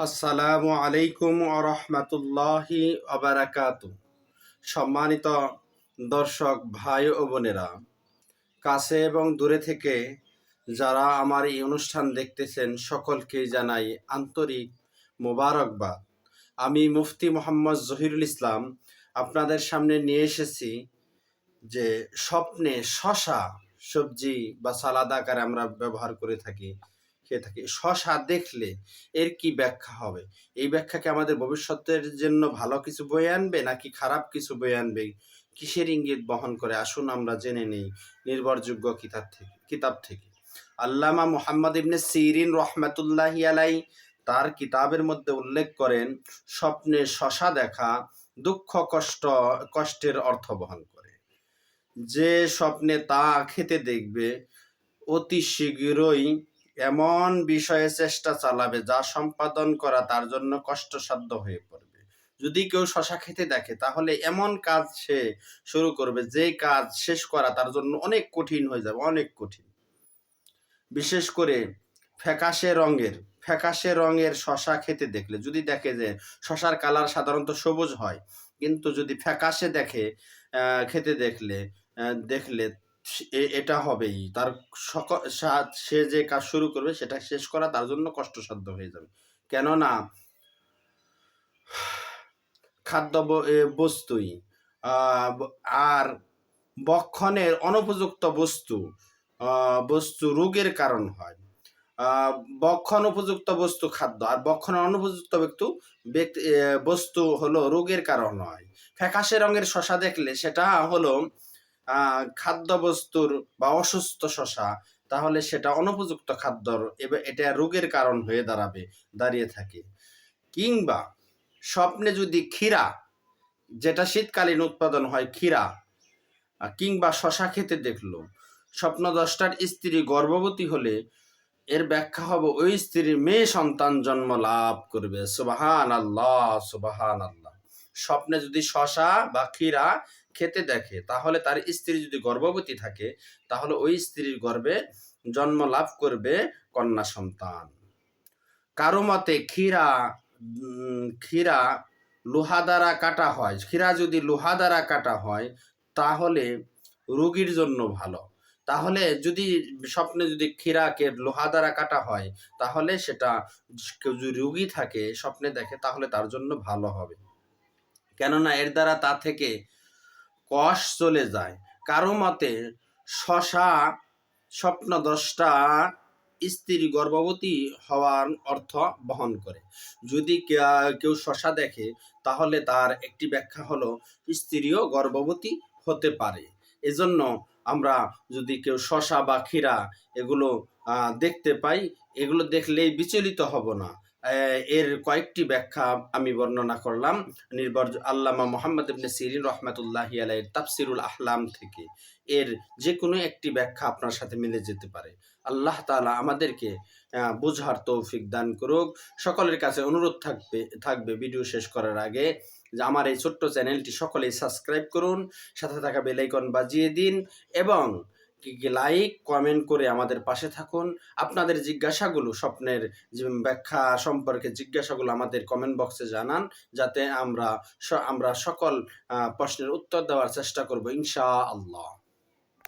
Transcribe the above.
আসসালামু আলাইকুম আরহামাতুল্লাহি আবারাকাতু। সম্মানিত দর্শক ভাই ও বোনেরা, কাছে এবং দূরে থেকে যারা আমার এই অনুষ্ঠান দেখতেছেন সকলকে জানাই আন্তরিক মোবারকবাদ। আমি মুফতি মোহাম্মদ জহিরুল ইসলাম আপনাদের সামনে নিয়ে এসেছি যে স্বপ্নে শশা সবজি বা সালাদ আকারে আমরা ব্যবহার করে থাকি, খেয়ে থাকি। শশা দেখলে এর কি ব্যাখ্যা হবে? এই ব্যাখ্যাকে আমাদের ভবিষ্যতের জন্য ভালো কিছু বয়ে আনবে নাকি খারাপ কিছু বয়ে আনবে? কিসের ইঙ্গিত বহন করে? আসুন আমরা জেনে নেই নির্ভরযোগ্য কিতাব থেকে। আল্লামা মুহাম্মদ ইবনে সিরিন রহমাতুল্লাহি আলাই তার কিতাবের মধ্যে উল্লেখ করেন, স্বপ্নে শশা দেখা দুঃখ কষ্টের অর্থ বহন করে। যে স্বপ্নে তা খেতে দেখবে অতি শীঘ্রই এমন বিষয়ে চেষ্টা চালাবে যা সম্পাদন করা তার জন্য কষ্টসাধ্য হয়ে পড়বে। যদি কেউ শশা খেতে দেখে তাহলে এমন কাজ সে শুরু করবে যে কাজ শেষ করা তার জন্য অনেক কঠিন হয়ে যাবে, অনেক কঠিন। বিশেষ করে ফ্যাকাশে রঙের শশা খেতে দেখলে, যদি দেখে যে শশার কালার সাধারণত সবুজ হয়, কিন্তু যদি ফ্যাকাশে দেখে খেতে দেখলে এটা হবেই তার সে যে কাজ শুরু করবে সেটা শেষ করা তার জন্য কষ্টসাধ্য হয়ে যাবে। কেননা খাদ্য বস্তুই আর বক্ষণের অনুপযুক্ত বস্তু রোগের কারণ হয়। বক্ষণ উপযুক্ত বস্তু খাদ্য, আর বক্ষণ অনুপযুক্ত বস্তু হলো রোগের কারণ হয়। ফ্যাকাশে রঙের শশা দেখলে সেটা হলো খাদ্য বস্তুর বা অসুস্থ শশা, তাহলে সেটা অনুপযুক্ত খাদ্যর, এবার এটা রোগের কারণ হয়ে দাঁড়িয়ে থাকে। কিংবা স্বপ্নে যদি ক্ষীরা, যেটা শীতকালীন উৎপাদন হয়, ক্ষীরা কিংবা শশা খেতে দেখলো, স্বপ্নদ্রষ্টার স্ত্রী গর্ভবতী হলে এর ব্যাখ্যা হবে ওই স্ত্রীর মেয়ে সন্তান জন্ম লাভ করবে। সুবহান আল্লাহ, সুবহান আল্লাহ। স্বপ্নে যদি শশা বা ক্ষীরা খেতে দেখে তাহলে তার স্ত্রী যদি গর্ভবতী থাকে তাহলে ওই স্ত্রীর গর্ভে জন্ম লাভ করবে কন্যা সন্তান। কারো মতে ক্ষীরা লোহা দ্বারা কাটা হয়, ক্ষীরা যদি লোহা দ্বারা কাটা হয় তাহলে রোগীর জন্য ভালো। তাহলে যদি স্বপ্নে যদি ক্ষীরাকে লোহা দ্বারা কাটা হয় তাহলে সেটা কেউ যদি রোগী থাকে স্বপ্নে দেখে তাহলে তার জন্য ভালো হবে, কেননা এর দ্বারা তা থেকে কষ চলে যায়। কারো মতে শশা স্বপ্নদ্রষ্টা স্ত্রী গর্ভবতী হওয়ার অর্থ বহন করে। যদি কেউ শশা দেখে তাহলে তার একটি ব্যাখ্যা হলো স্ত্রীও গর্ভবতী হতে পারে। এজন্য আমরা যদি কেউ শশা বা ক্ষীরা এগুলো দেখতে পাই, এগুলো দেখলেই বিচলিত হব না। এর কয়েকটি ব্যাখ্যা আমি বর্ণনা করলাম আল্লামা মুহাম্মদ ইবনে সিরিন রহমাতুল্লাহি আলাইহির তাফসিরুল আহলাম থেকে। এর যে কোনো একটি ব্যাখ্যা আপনার সাথে মিলে যেতে পারে। আল্লাহ তাআলা আমাদেরকে বোঝার তৌফিক দান করুক। সকলের কাছে অনুরোধ থাকবে ভিডিও শেষ করার আগে যে আমার এই ছোট্ট চ্যানেলটি সকলেই সাবস্ক্রাইব করুন, সাথে থাকা বেল আইকন বাজিয়ে দিন এবং লাইক কমেন্ট করে আমাদের পাশে থাকুন। আপনাদের জিজ্ঞাসাগুলো, স্বপ্নের ব্যাখ্যা সম্পর্কে জিজ্ঞাসাগুলো আমাদের কমেন্ট বক্সে জানান, যাতে আমরা সকল প্রশ্নের উত্তর দেওয়ার চেষ্টা করব ইনশাআল্লাহ।